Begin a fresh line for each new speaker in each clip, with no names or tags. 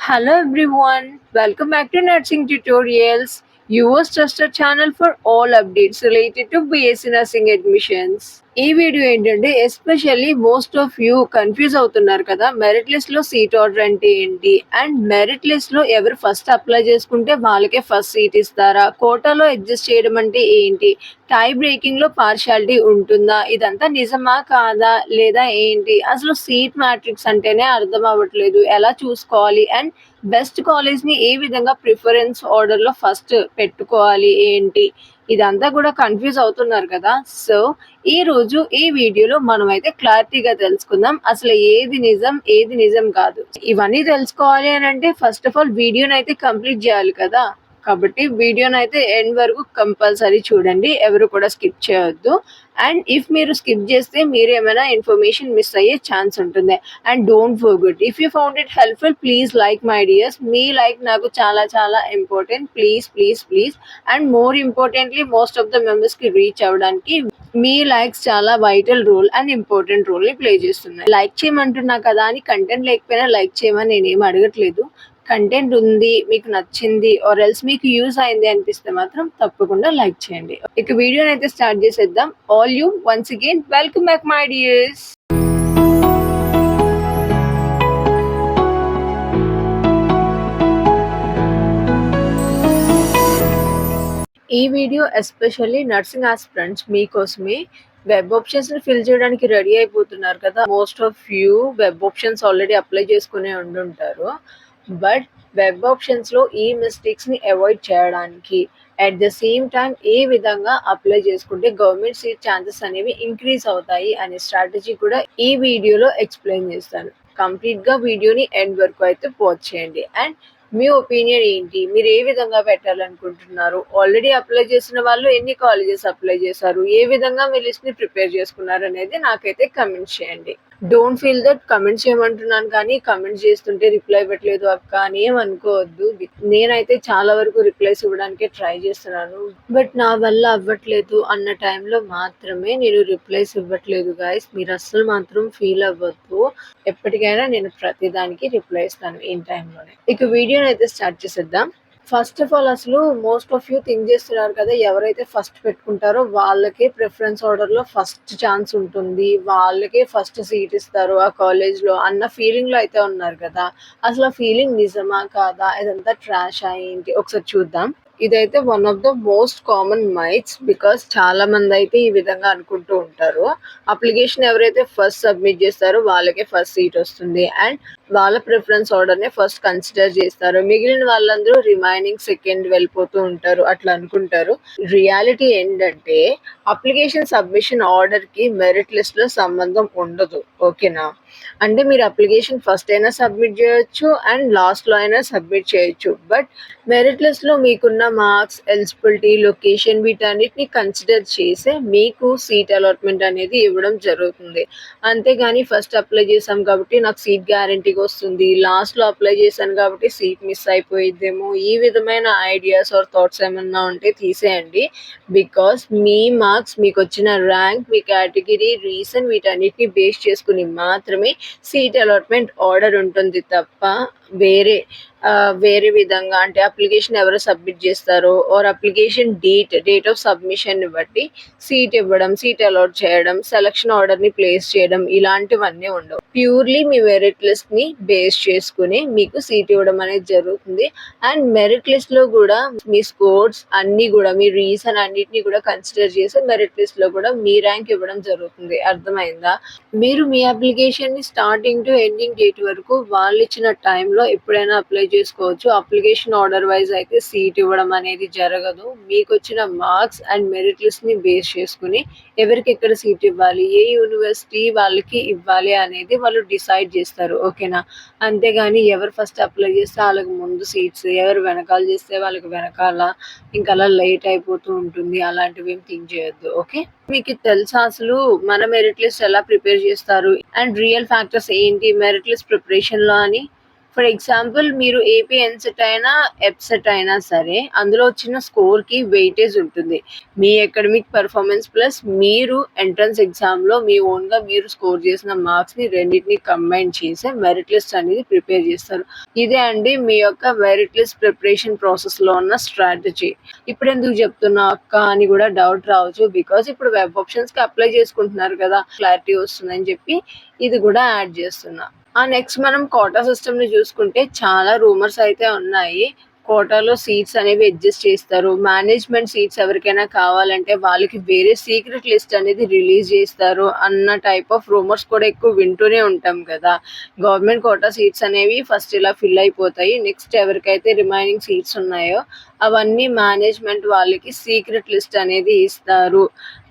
Hello everyone, welcome back to Nursing Tutorials, yours trusted channel for all updates related to BSc Nursing admissions. ఈ video ఏంటంటే especially most of you confuse అవుతున్నారు కదా, merit list లో seat order అంటే ఏంటి and merit list లో ఎవరు first apply చేసుకుంటే వాళ్ళకే ఫస్ట్ సీట్ ఇస్తారా, కోటాలో అడ్జస్ట్ చేయడం అంటే ఏంటి, టై బ్రేకింగ్ లో పార్షాలిటీ ఉంటుందా, ఇదంతా నిజమా కాదా లేదా ఏంటి, అసలు సీట్ మ్యాట్రిక్స్ అంటేనే అర్థం అవ్వట్లేదు, ఎలా చూసుకోవాలి అండ్ బెస్ట్ కాలేజ్ ని ఏ విధంగా ప్రిఫరెన్స్ ఆర్డర్ లో ఫస్ట్ పెట్టుకోవాలి ఏంటి, ఇదంతా కూడా కన్ఫ్యూజ్ అవుతున్నారు కదా. సో ఈ రోజు ఈ వీడియోలో మనం అయితే క్లారిటీగా తెలుసుకుందాం అసలు ఏది నిజం ఏది నిజం కాదు. ఇవన్నీ తెలుసుకోవాలి అని అంటే ఫస్ట్ ఆఫ్ ఆల్ వీడియోని అయితే కంప్లీట్ చేయాలి కదా. కాబట్టి వీడియోని అయితే ఎండ్ వరకు కంపల్సరీ చూడండి, ఎవరు కూడా స్కిప్ చేయొద్దు. అండ్ ఇఫ్ మీరు స్కిప్ చేస్తే మీరు ఏమైనా ఇన్ఫర్మేషన్ మిస్ అయ్యే ఛాన్స్ ఉంటుంది. And don't forget, if you found it helpful please like my dears. మీ లైక్ నాకు చాలా చాలా important, please please please. And more importantly most of the members కి రీచ్ అవ్వడానికి మీ లైక్స్ చాలా vital role and important role ని play చేస్తున్నాయి. లైక్ చేయమంటున్నా కదా అని కంటెంట్ లేకపోయినా లైక్ చేయమని నేనేం అడగట్లేదు. కంటెంట్ ఉంది, మీకు నచ్చింది ఆర్ ఎల్స్ మీకు యూజ్ అయింది అనిపిస్తే మాత్రం తప్పకుండా లైక్ చేయండి. ఇక వీడియోని అయితే స్టార్ట్ చేసేద్దాం. All you once again welcome back my dears. ఈ వీడియో ఎస్పెషల్లీ నర్సింగ్ ఆస్పిరెంట్స్ మీకోసమే. వెబ్ ఆప్షన్స్ ని ఫిల్ చేయడానికి రెడీ అయిపోతున్నారు కదా, most of you web options already apply చేసుకునే ఉండుంటారు. బట్ వెబ్ ఆప్షన్స్ లో ఈ మిస్టేక్స్ ని అవాయిడ్ చేయడానికి అట్ ద సేమ్ టైం ఏ విధంగా అప్లై చేసుకుంటే గవర్నమెంట్ సీట్ ఛాన్సెస్ అనేవి ఇంక్రీజ్ అవుతాయి అనే స్ట్రాటజీ కూడా ఈ వీడియోలో ఎక్స్ప్లెయిన్ చేస్తాను. కంప్లీట్ గా వీడియోని ఎండ్ వరకు అయితే వాచ్ చేయండి. అండ్ మీ ఒపీనియన్ ఏంటి, మీరు ఏ విధంగా పెట్టాలనుకుంటున్నారు, ఆల్రెడీ అప్లై చేసిన వాళ్ళు ఎన్ని కాలేజెస్ అప్లై చేశారు, ఏ విధంగా మీ లిస్ట్ ని ప్రిపేర్ చేసుకున్నారు అనేది నాకైతే కమెంట్ చేయండి. డోంట్ ఫీల్ దట్ కమెంట్ చేయమంటున్నాను కానీ కమెంట్ చేస్తుంటే రిప్లై ఇవ్వట్లేదు అక్క అని ఏం అనుకోవద్దు. నేనైతే చాలా వరకు రిప్లైస్ ఇవ్వడానికి ట్రై చేస్తున్నాను, బట్ నా వల్ల అవ్వట్లేదు అన్న టైంలో మాత్రమే నేను రిప్లైస్ ఇవ్వట్లేదు గైస్. మీరు అస్సలు మాత్రం ఫీల్ అవ్వద్దు, ఎప్పటికైనా నేను ప్రతిదానికి రిప్లై ఇస్తాను ఇన్ టైంలోనే. ఇక వీడియోని అయితే స్టార్ట్ చేసేద్దాం. ఫస్ట్ ఆఫ్ ఆల్ అసలు మోస్ట్ ఆఫ్ యూ థింక్ చేస్తున్నారు కదా, ఎవరైతే ఫస్ట్ పెట్టుకుంటారో వాళ్ళకే ప్రిఫరెన్స్ ఆర్డర్ లో ఫస్ట్ ఛాన్స్ ఉంటుంది, వాళ్ళకే ఫస్ట్ సీట్ ఇస్తారు ఆ కాలేజ్ లో అన్న ఫీలింగ్ లో అయితే ఉన్నారు కదా. అసలు ఆ ఫీలింగ్ నిజమా కాదా, ఇదంతా ట్రాష్ ఏంటి ఒకసారి చూద్దాం. ఇదైతే one of the most common mites, because చాలా మంది అయితే ఈ విధంగా అనుకుంటూ ఉంటారు. అప్లికేషన్ ఎవరైతే ఫస్ట్ సబ్మిట్ చేస్తారో వాళ్ళకే ఫస్ట్ సీట్ వస్తుంది అండ్ వాళ్ళ ప్రిఫరెన్స్ ఆర్డర్ నే ఫస్ట్ కన్సిడర్ చేస్తారు, మిగిలిన వాళ్ళందరూ రిమైనింగ్ సెకండ్ వెళ్ళిపోతూ ఉంటారు అట్లా అనుకుంటారు. రియాలిటీ ఏంటంటే అప్లికేషన్ సబ్మిషన్ ఆర్డర్ కి మెరిట్ లిస్ట్ లో సంబంధం ఉండదు, ఓకేనా. అంటే మీరు అప్లికేషన్ ఫస్ట్ అయినా సబ్మిట్ చేయొచ్చు అండ్ లాస్ట్ లో అయినా సబ్మిట్ చేయొచ్చు, బట్ మెరిట్ లిస్ట్ లో మీకున్న మార్క్స్, ఎలిజిబిలిటీ, లొకేషన్ వీటన్నిటిని కన్సిడర్ చేసే మీకు సీట్ అలాట్మెంట్ అనేది ఇవ్వడం జరుగుతుంది. అంతేగాని ఫస్ట్ అప్లై చేసాం కాబట్టి నాకు సీట్ గ్యారంటీగా వస్తుంది, లాస్ట్ లో అప్లై చేశాను కాబట్టి సీట్ మిస్ అయిపోయిద్దేమో, ఈ విధమైన ఐడియాస్ ఆర్ థాట్స్ ఏమన్నా ఉంటే తీసేయండి. బికాస్ మీ మార్క్స్, మీకు వచ్చిన ర్యాంక్, మీ కేటగిరీ, రీజన్ వీటన్నిటిని బేస్ చేసుకుని మాత్రమే సీట్ అలాట్మెంట్ ఆర్డర్ ఉంటుంది తప్ప వేరే వేరే విధంగా అంటే అప్లికేషన్ ఎవరు సబ్మిట్ చేస్తారో or application date of submission ని బట్టి సీట్ ఇవ్వడం, సీట్ అలాట్ చేయడం, సెలక్షన్ ఆర్డర్ ని ప్లేస్ చేయడం ఇలాంటివన్నీ ఉండవు. ప్యూర్లీ మీ మెరిట్ లిస్ట్ ని బేస్ చేసుకుని మీకు సీట్ ఇవ్వడం అనేది జరుగుతుంది. అండ్ మెరిట్ లిస్ట్ లో కూడా మీ స్కోర్స్ అన్ని కూడా, మీ రీజన్ అన్నిటిని కూడా కన్సిడర్ చేసి మెరిట్ లిస్ట్ లో కూడా మీ ర్యాంక్ ఇవ్వడం జరుగుతుంది. అర్థమైందా? మీరు మీ అప్లికేషన్ ని స్టార్టింగ్ టు ఎండింగ్ డేట్ వరకు వాళ్ళు ఇచ్చిన టైంలో ఎప్పుడైనా అప్లై చేసుకోవచ్చు. అప్లికేషన్ ఆర్డర్ వైజ్ అయితే సీట్ ఇవ్వడం అనేది జరగదు. మీకు వచ్చిన మార్క్స్ అండ్ మెరిట్ లిస్ట్ ని బేస్ చేసుకుని ఎవరికి ఎక్కడ సీట్ ఇవ్వాలి, ఏ యూనివర్సిటీ వాళ్ళకి ఇవ్వాలి అనేది వాళ్ళు డిసైడ్ చేస్తారు, ఓకేనా. అంతేగాని ఎవరు ఫస్ట్ అప్లై చేస్తే వాళ్ళకి ముందు సీట్స్, ఎవరు వెనకాల చేస్తే వాళ్ళకి వెనకాల, ఇంకా అలా లేట్ అయిపోతూ ఉంటుంది. అలాంటివి ఏం థింక్ చేయొద్దు, ఓకే. మీకు తెలుసా అసలు మన మెరిట్ లిస్ట్ ఎలా ప్రిపేర్ చేస్తారు అండ్ రియల్ ఫ్యాక్టర్స్ ఏంటి మెరిట్ లిస్ట్ ప్రిపరేషన్ లో అని? ఫర్ ఎగ్జాంపుల్ మీరు ఏపీ ఎన్సెట్ అయినా, ఎప్సెట్ అయినా సరే అందులో వచ్చిన స్కోర్‌కి వెయిటేజ్ ఉంటుంది. మీ అకాడమిక్ పెర్ఫార్మన్స్ ప్లస్ మీరు ఎంట్రన్స్ ఎగ్జామ్‌లో మీ ఓన్‌గా మీరు స్కోర్ చేసిన మార్క్స్‌ని రెండిటిని కంబైన్ చేసే మెరిట్ లిస్ట్ అనేది ప్రిపేర్ చేస్తారు. ఇదే అండి మీ యొక్క మెరిట్ లిస్ట్ ప్రిపరేషన్ ప్రాసెస్‌లో ఉన్న స్ట్రాటజీ. ఇప్పుడెందుకు చెప్తున్నా అక్క అని కూడా డౌట్ రావచ్చు. బికాజ్ ఇప్పుడు వెబ్ ఆప్షన్స్‌కి అప్లై చేసుకుంటున్నారు కదా! క్లారిటీ వస్తుందని చెప్పి ఇది కూడా యాడ్ చేస్తున్నా. నెక్స్ట్ మనం కోటా సిస్టమ్‌ని చూసుకుంటే చాలా రూమర్స్ అయితే ఉన్నాయి. కోటాలో సీట్స్ అనేవి అడ్జస్ట్ చేస్తారు. మేనేజ్మెంట్ సీట్స్ ఎవరికైనా కావాలంటే వాళ్ళకి వేరే సీక్రెట్ లిస్ట్ అనేది రిలీజ్ చేస్తారు అన్న టైప్ ఆఫ్ రూమర్స్ కూడా ఎక్కువ వింటూనే ఉంటాం కదా! గవర్నమెంట్ కోటా సీట్స్ అనేవి ఫస్ట్ ఇలా ఫిల్ అయిపోతాయి. నెక్స్ట్ ఎవరికైతే రిమైనింగ్ సీట్స్ ఉన్నాయో అవన్నీ మేనేజ్మెంట్ వాళ్ళకి సీక్రెట్ లిస్ట్ అనేది ఇస్తారు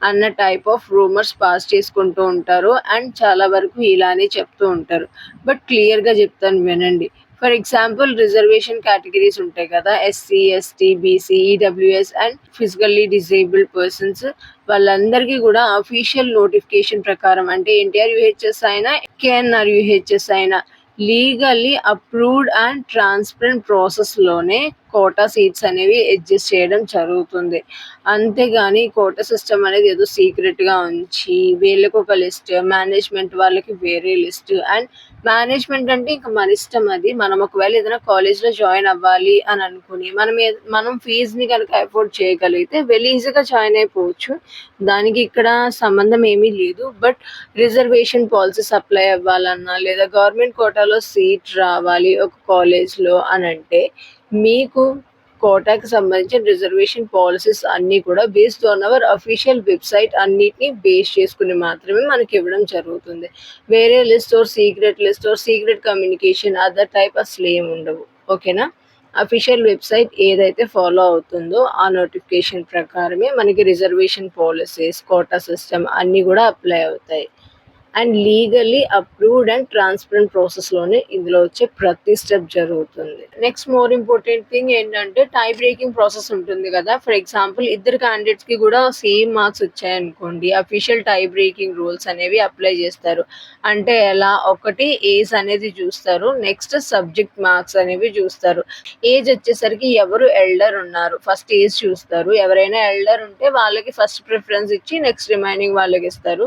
అన్న టైప్ ఆఫ్ రూమర్స్ పాస్ చేసుకుంటూ ఉంటారు. అండ్ చాలా వరకు ఇలానే చెప్తూ ఉంటారు. బట్ క్లియర్‌గా చెప్తాను వినండి. ఫర్ ఎగ్జాంపుల్ రిజర్వేషన్ కేటగిరీస్ ఉంటాయి కదా! SC, ST, BC, EWS and physically disabled persons వాళ్ళందరికీ కూడా అఫీషియల్ నోటిఫికేషన్ ప్రకారం అంటే ఎన్టీఆర్ యూహెచ్ఎస్ అయినా, కేఎన్ఆర్ యూహెచ్ఎస్ అయినా లీగల్లీ అప్రూవ్డ్ అండ్ ట్రాన్స్పరెంట్ ప్రాసెస్‌లోనే కోటా సీట్స్ అనేవి అడ్జస్ట్ చేయడం జరుగుతుంది. అంతేగాని కోటా సిస్టమ్ అనేది ఏదో సీక్రెట్‌గా ఉంచి వీళ్ళకొక లిస్ట్, మేనేజ్మెంట్ వాళ్ళకి వేరే లిస్ట్ అండ్ మేనేజ్మెంట్ అంటే ఇంక మన ఇష్టం అది. మనం ఒకవేళ ఏదైనా కాలేజ్‌లో జాయిన్ అవ్వాలి అని అనుకుని మనం ఫీజ్‌ని కనుక అఫోర్డ్ చేయగలిగితే వెరీ ఈజీగా జాయిన్ అయిపోవచ్చు. దానికి ఇక్కడ సంబంధం ఏమీ లేదు. బట్ రిజర్వేషన్ పాలసీస్ అప్లై అవ్వాలన్నా లేదా గవర్నమెంట్ కోటాలో సీట్ రావాలి ఒక కాలేజ్‌లో అనంటే మీకు కోటాకి సంబంధించిన రిజర్వేషన్ పాలసీస్ అన్నీ కూడా based on our official website అన్నిటిని బేస్ చేసుకొని మాత్రమే మనకి ఇవ్వడం జరుగుతుంది. వేరే list or secret communication other type అసలేమి ఉండవు. ఓకేనా? అఫీషియల్ వెబ్‌సైట్ ఏదైతే ఫాలో అవుతుందో ఆ నోటిఫికేషన్ ప్రకారమే మనకి రిజర్వేషన్ పాలసీస్, కోటా సిస్టమ్ అన్నీ కూడా అప్లై అవుతాయి. And legally approved and transparent ప్రాసెస్‌లోనే ఇందులో వచ్చే ప్రతి స్టెప్ జరుగుతుంది. నెక్స్ట్ మోర్ ఇంపార్టెంట్ థింగ్ ఏంటంటే టై బ్రేకింగ్ ప్రాసెస్ ఉంటుంది కదా! ఫర్ ఎగ్జాంపుల్ ఇద్దరు క్యాండిడేట్స్‌కి కూడా సేమ్ మార్క్స్ వచ్చాయనుకోండి అఫీషియల్ టై బ్రేకింగ్ రూల్స్ అనేవి అప్లై చేస్తారు. అంటే ఎలా ఒకటి ఏజ్ అనేది చూస్తారు. నెక్స్ట్ సబ్జెక్ట్ మార్క్స్ అనేవి చూస్తారు. ఏజ్ వచ్చేసరికి ఎవరు ఎల్డర్ ఉన్నారు ఫస్ట్ ఏజ్ చూస్తారు. ఎవరైనా ఎల్డర్ ఉంటే వాళ్ళకి ఫస్ట్ ప్రిఫరెన్స్ ఇచ్చి నెక్స్ట్ రిమైనింగ్ వాళ్ళకి ఇస్తారు.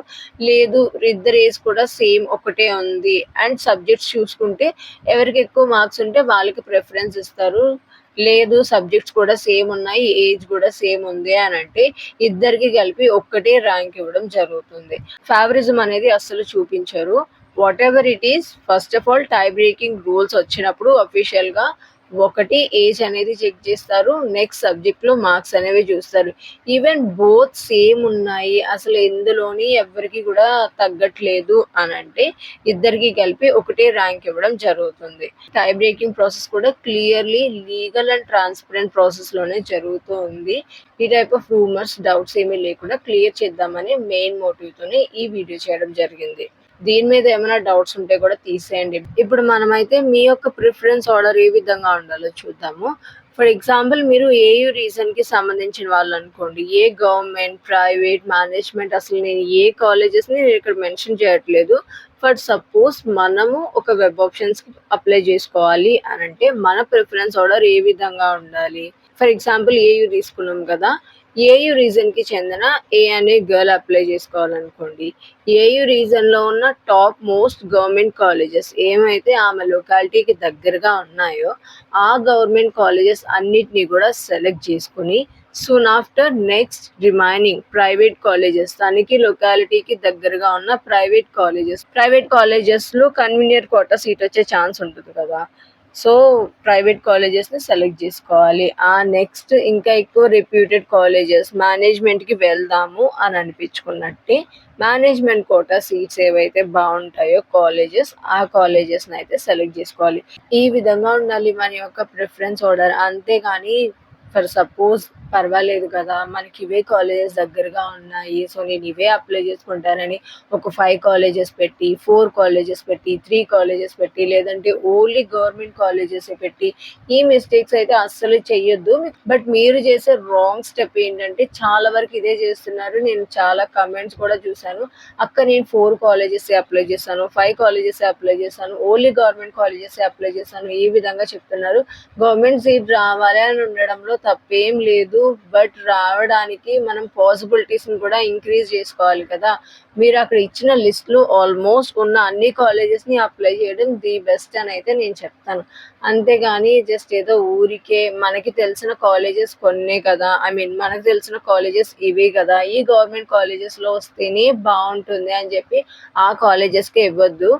లేదు ఇద్దరు ఏజ్ కూడా సేమ్ ఒకటే ఉంది అండ్ సబ్జెక్ట్స్ చూసుకుంటే ఎవరికి ఎక్కువ మార్క్స్ ఉంటే వాళ్ళకి ప్రిఫరెన్స్ ఇస్తారు. లేదు సబ్జెక్ట్స్ కూడా సేమ్ ఉన్నాయి, ఏజ్ కూడా సేమ్ ఉంది అని అంటే ఇద్దరికి కలిపి ఒక్కటే ర్యాంక్ ఇవ్వడం జరుగుతుంది. ఫేవరిజం అనేది అస్సలు చూపించరు. Whatever it is first of all tie breaking rules వచ్చినప్పుడు అఫీషియల్‌గా ఒకటి ఏజ్ అనేది చెక్ చేస్తారు. నెక్స్ట్ సబ్జెక్ట్‌లో మార్క్స్ అనేవి చూస్తారు. ఈవెన్ బోత్ సేమ్ ఉన్నాయి. అసలు ఎందులోని ఎవ్వరికీ కూడా తగ్గట్లేదు అనంటే ఇద్దరికి కలిపి ఒకటే ర్యాంక్ ఇవ్వడం జరుగుతుంది. టై బ్రేకింగ్ ప్రాసెస్ కూడా క్లియర్‌లీ లీగల్ అండ్ ట్రాన్స్పరెంట్ ప్రాసెస్‌లోనే జరుగుతూ ఉంది. ఈ టైప్ ఆఫ్ రూమర్స్, డౌట్స్ ఏమీ లేకుండా క్లియర్ చేద్దామని మెయిన్ మోటివ్‌తోనే ఈ వీడియో చేయడం జరిగింది. దీని మీద ఏమైనా డౌట్స్ ఉంటే కూడా తీసేయండి. ఇప్పుడు మనమైతే మీ యొక్క ప్రిఫరెన్స్ ఆర్డర్ ఏ విధంగా ఉండాలో చూద్దాము. ఫర్ ఎగ్జాంపుల్ మీరు ఏయూ రీజన్‌కి సంబంధించిన వాళ్ళనుకోండి. ఏ గవర్నమెంట్, ప్రైవేట్, మేనేజ్మెంట్ అసలు నేను ఏ కాలేజెస్‌ని నేను ఇక్కడ మెన్షన్ చేయట్లేదు. ఫర్ సపోజ్ మనము ఒక వెబ్ ఆప్షన్స్‌కి అప్లై చేసుకోవాలి అనంటే మన ప్రిఫరెన్స్ ఆర్డర్ ఏ విధంగా ఉండాలి? ఫర్ ఎగ్జాంపుల్ ఏయూ తీసుకున్నాం కదా! ఏయూ రీజన్‌కి చెందిన ఏ అనే గర్ల్ అప్లై చేసుకోవాలనుకోండి. ఏయూ రీజన్‌లో ఉన్న టాప్ మోస్ట్ గవర్నమెంట్ కాలేజెస్ ఏమైతే ఆమె లొకాలిటీకి దగ్గరగా ఉన్నాయో ఆ గవర్నమెంట్ కాలేజెస్ అన్నిటిని కూడా సెలెక్ట్ చేసుకొని soon after next remaining private colleges తనకి లొకాలిటీకి దగ్గరగా ఉన్న ప్రైవేట్ కాలేజెస్‌లో కన్వీనియంట్ కోటా సీట్ వచ్చే ఛాన్స్ ఉంటుంది కదా! సో ప్రైవేట్ కాలేజెస్‌ని సెలెక్ట్ చేసుకోవాలి. నెక్స్ట్ ఇంకా ఎక్కువ రెప్యూటెడ్ కాలేజెస్ మేనేజ్మెంట్‌కి వెళ్దాము అని అనిపించుకున్నట్టే మేనేజ్మెంట్ కోటా సీట్స్ ఏవైతే బాగుంటాయో కాలేజెస్ ఆ కాలేజెస్‌ని అయితే సెలెక్ట్ చేసుకోవాలి. ఈ విధంగా ఉండాలి మన యొక్క ప్రిఫరెన్స్ ఆర్డర్. అంతేగాని ఫర్ సపోజ్ పర్వాలేదు కదా, మనకి ఇవే కాలేజెస్ దగ్గరగా ఉన్నాయి, సో నేను ఇవే అప్లై చేసుకుంటానని ఒక 5 కాలేజెస్ పెట్టి, 4 కాలేజెస్ పెట్టి, 3 కాలేజెస్ పెట్టి, లేదంటే ఓన్లీ గవర్నమెంట్ కాలేజెస్ పెట్టి ఈ మిస్టేక్స్ అయితే అస్సలు చెయ్యొద్దు. బట్ మీరు చేసే రాంగ్ స్టెప్ ఏంటంటే చాలా వరకు ఇదే చేస్తున్నారు. నేను చాలా కమెంట్స్ కూడా చూశాను, అక్క నేను 4 కాలేజెస్ అప్లై చేశాను, 5 కాలేజెస్ అప్లై చేశాను, ఓన్లీ గవర్నమెంట్ కాలేజెస్ అప్లై చేశాను, ఈ విధంగా చెప్తున్నారు. గవర్నమెంట్ సీట్ రావాలి అని ఉండడంలో తప్పేం లేదు, బట్ రావడానికి మనం పాసిబిలిటీస్ని కూడా ఇంక్రీజ్ చేసుకోవాలి కదా. మీరు అక్కడ ఇచ్చిన లిస్ట్లో ఆల్మోస్ట్ ఉన్న అన్ని కాలేజెస్ని అప్లై చేయడం ది బెస్ట్ అని అయితే నేను చెప్తాను. అంతేగాని జస్ట్ ఏదో ఊరికే మనకి తెలిసిన కాలేజెస్ కొన్నే కదా, ఐ మీన్ మనకు తెలిసిన కాలేజెస్ ఇవే కదా, ఈ గవర్నమెంట్ కాలేజెస్లో వస్తేనే బాగుంటుంది అని చెప్పి ఆ కాలేజెస్కి ఇవ్వద్దు.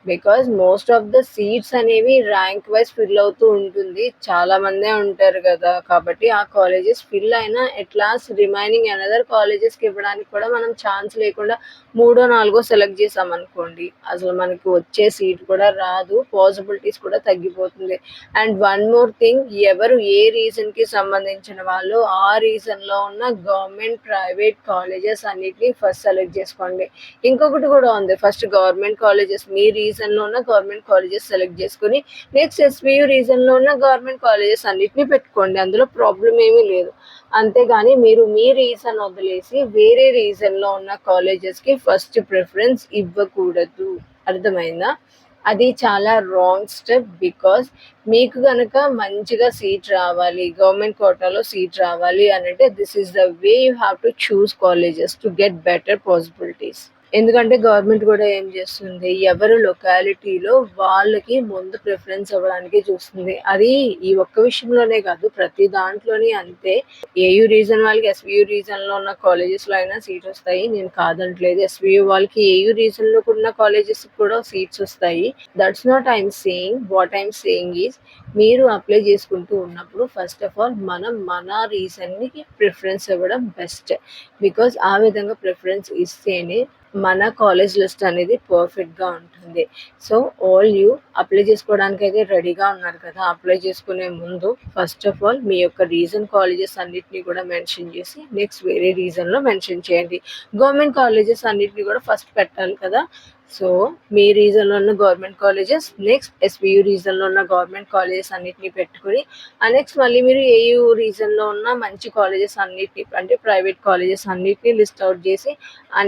Because most of the seats అనేవి ర్యాంక్ వైజ్ ఫిల్ అవుతూ ఉంటుంది, చాలా మందే ఉంటారు కదా, కాబట్టి ఆ కాలేజెస్ ఫిల్ అయినా ఎట్లాస్ట్ రిమైనింగ్ అనదర్ కాలేజెస్కి ఇవ్వడానికి కూడా మనం ఛాన్స్ లేకుండా 3ో 4ో సెలెక్ట్ చేసామనుకోండి, అసలు మనకి వచ్చే సీట్ కూడా రాదు, పాసిబిలిటీస్ కూడా తగ్గిపోతుంది. అండ్ వన్ మోర్ థింగ్, ఎవరు ఏ రీజన్కి సంబంధించిన వాళ్ళు ఆ రీజన్లో ఉన్న గవర్నమెంట్ ప్రైవేట్ కాలేజెస్ అన్నిటిని ఫస్ట్ సెలెక్ట్ చేసుకోండి. ఇంకొకటి కూడా ఉంది, ఫస్ట్ గవర్నమెంట్ కాలేజెస్ మీ రీజన్లో ఉన్న గవర్నమెంట్ కాలేజెస్ సెలెక్ట్ చేసుకుని నెక్స్ట్ ఎస్వియు రీజన్లో ఉన్న గవర్నమెంట్ కాలేజెస్ అన్నిటిని పెట్టుకోండి, అందులో ప్రాబ్లం ఏమీ లేదు. అంతేగాని మీరు మీ రీజన్ వదిలేసి వేరే రీజన్లో ఉన్న కాలేజెస్కి ఫస్ట్ ప్రిఫరెన్స్ ఇవ్వకూడదు, అర్థమైందా? అది చాలా రాంగ్ స్టెప్. బికాస్ మీకు కనుక మంచిగా సీట్ రావాలి, గవర్నమెంట్ కోటాలో సీట్ రావాలి అని అంటే this is the way you have to choose colleges to get better possibilities. ఎందుకంటే గవర్నమెంట్ కూడా ఏం చేస్తుంది, ఎవరు లొకాలిటీలో వాళ్ళకి ముందు ప్రిఫరెన్స్ ఇవ్వడానికి చూస్తుంది. అది ఈ ఒక్క విషయంలోనే కాదు, ప్రతి దాంట్లోనే అంతే. ఏయూ రీజన్ వాళ్ళకి ఎస్వియు రీజన్లో ఉన్న కాలేజెస్లో అయినా సీట్ వస్తాయి, నేను కాదంటలేదు. ఎస్వియు వాళ్ళకి ఏయూ రీజన్లో ఉన్న కాలేజెస్ కూడా సీట్స్ వస్తాయి. That's not I'm saying. What I'm saying is, మీరు అప్లై చేసుకుంటూ ఉన్నప్పుడు ఫస్ట్ ఆఫ్ ఆల్ మనం మన రీజన్కి ప్రిఫరెన్స్ ఇవ్వడం బెస్ట్. బికాజ్ ఆ విధంగా ప్రిఫరెన్స్ ఇస్తేనే మన కాలేజ్ లిస్ట్ అనేది పర్ఫెక్ట్గా ఉంటుంది. సో ఆల్ యూ అప్లై చేసుకోవడానికి అయితే రెడీగా ఉన్నారు కదా, అప్లై చేసుకునే ముందు ఫస్ట్ ఆఫ్ ఆల్ మీ యొక్క రీజన్ కాలేజెస్ అన్నిటిని కూడా మెన్షన్ చేసి నెక్స్ట్ వేరే రీజన్లో మెన్షన్ చేయండి. గవర్నమెంట్ కాలేజెస్ అన్నిటిని కూడా ఫస్ట్ పెట్టాలి కదా. సో మీ రీజన్లో ఉన్న గవర్నమెంట్ కాలేజెస్, నెక్స్ట్ ఎస్వియు రీజన్లో ఉన్న గవర్నమెంట్ కాలేజెస్ అన్నిటిని పెట్టుకుని నెక్స్ట్ మళ్ళీ మీరు ఏయూ రీజన్లో ఉన్న మంచి కాలేజెస్ అన్నిటిని అంటే ప్రైవేట్ కాలేజెస్ అన్నిటిని లిస్ట్ అవుట్ చేసి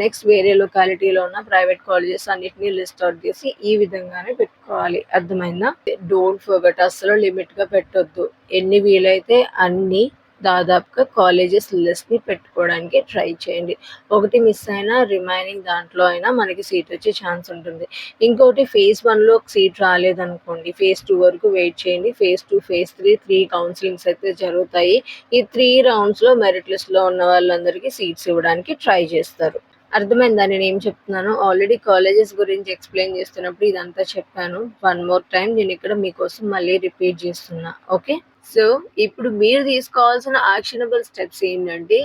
నెక్స్ట్ వేరే లొకాలిటీలో ఉన్న ప్రైవేట్ కాలేజెస్ అన్నిటిని లిస్ట్ అవుట్ చేసి ఈ విధంగానే పెట్టుకోవాలి, అర్థమైందా? డోంట్ ఫర్గెట్, అస్సలు లిమిట్గా పెట్టొద్దు. ఎన్ని వీలైతే అన్ని దాదాపుగా కాలేజెస్ లిస్ట్ని పెట్టుకోవడానికి ట్రై చేయండి. ఒకటి మిస్ అయినా రిమైనింగ్ దాంట్లో అయినా మనకి సీట్ వచ్చే ఛాన్స్ ఉంటుంది. ఇంకోటి phase 1లో సీట్ రాలేదనుకోండి, phase 2 వరకు వెయిట్ చేయండి. phase 2, phase 3 3 కౌన్సిలింగ్స్ అయితే జరుగుతాయి. ఈ 3 రౌండ్స్లో మెరిట్ లిస్ట్లో ఉన్న వాళ్ళందరికీ సీట్స్ ఇవ్వడానికి ట్రై చేస్తారు. అర్థమైందా నేను ఏం చెప్తున్నాను? ఆల్రెడీ కాలేజెస్ గురించి ఎక్స్ప్లెయిన్ చేస్తున్నప్పుడు ఇదంతా చెప్పాను. వన్ మోర్ టైం నేను ఇక్కడ మీకోసం మళ్ళీ రిపీట్ చేస్తున్నా, ఓకే? సో ఇప్పుడు మీరు తీసుకోవాల్సిన యాక్షనబుల్ స్టెప్స్ ఏంటంటే,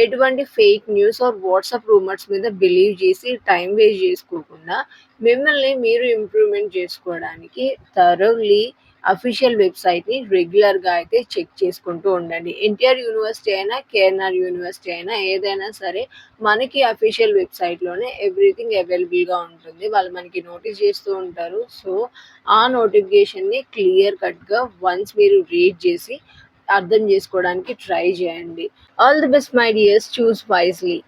ఎటువంటి fake news are WhatsApp rumours మీద బిలీవ్ చేసి టైం వేస్ట్ చేసుకోకుండా మిమ్మల్ని మీరు ఇంప్రూవ్మెంట్ చేసుకోవడానికి థరోలీ అఫీషియల్ వెబ్సైట్ని రెగ్యులర్గా అయితే చెక్ చేసుకుంటూ ఉండండి. ఎన్టీఆర్ యూనివర్సిటీ అయినా, కేఎన్ఆర్ యూనివర్సిటీ అయినా, ఏదైనా సరే మనకి అఫీషియల్ వెబ్సైట్లోనే ఎవ్రీథింగ్ అవైలబుల్గా ఉంటుంది. వాళ్ళు మనకి నోటీస్ చేస్తూ ఉంటారు. సో ఆ నోటిఫికేషన్ని క్లియర్ కట్గా వన్స్ మీరు రీడ్ చేసి అర్థం చేసుకోవడానికి ట్రై చేయండి. All the best my dears, choose wisely.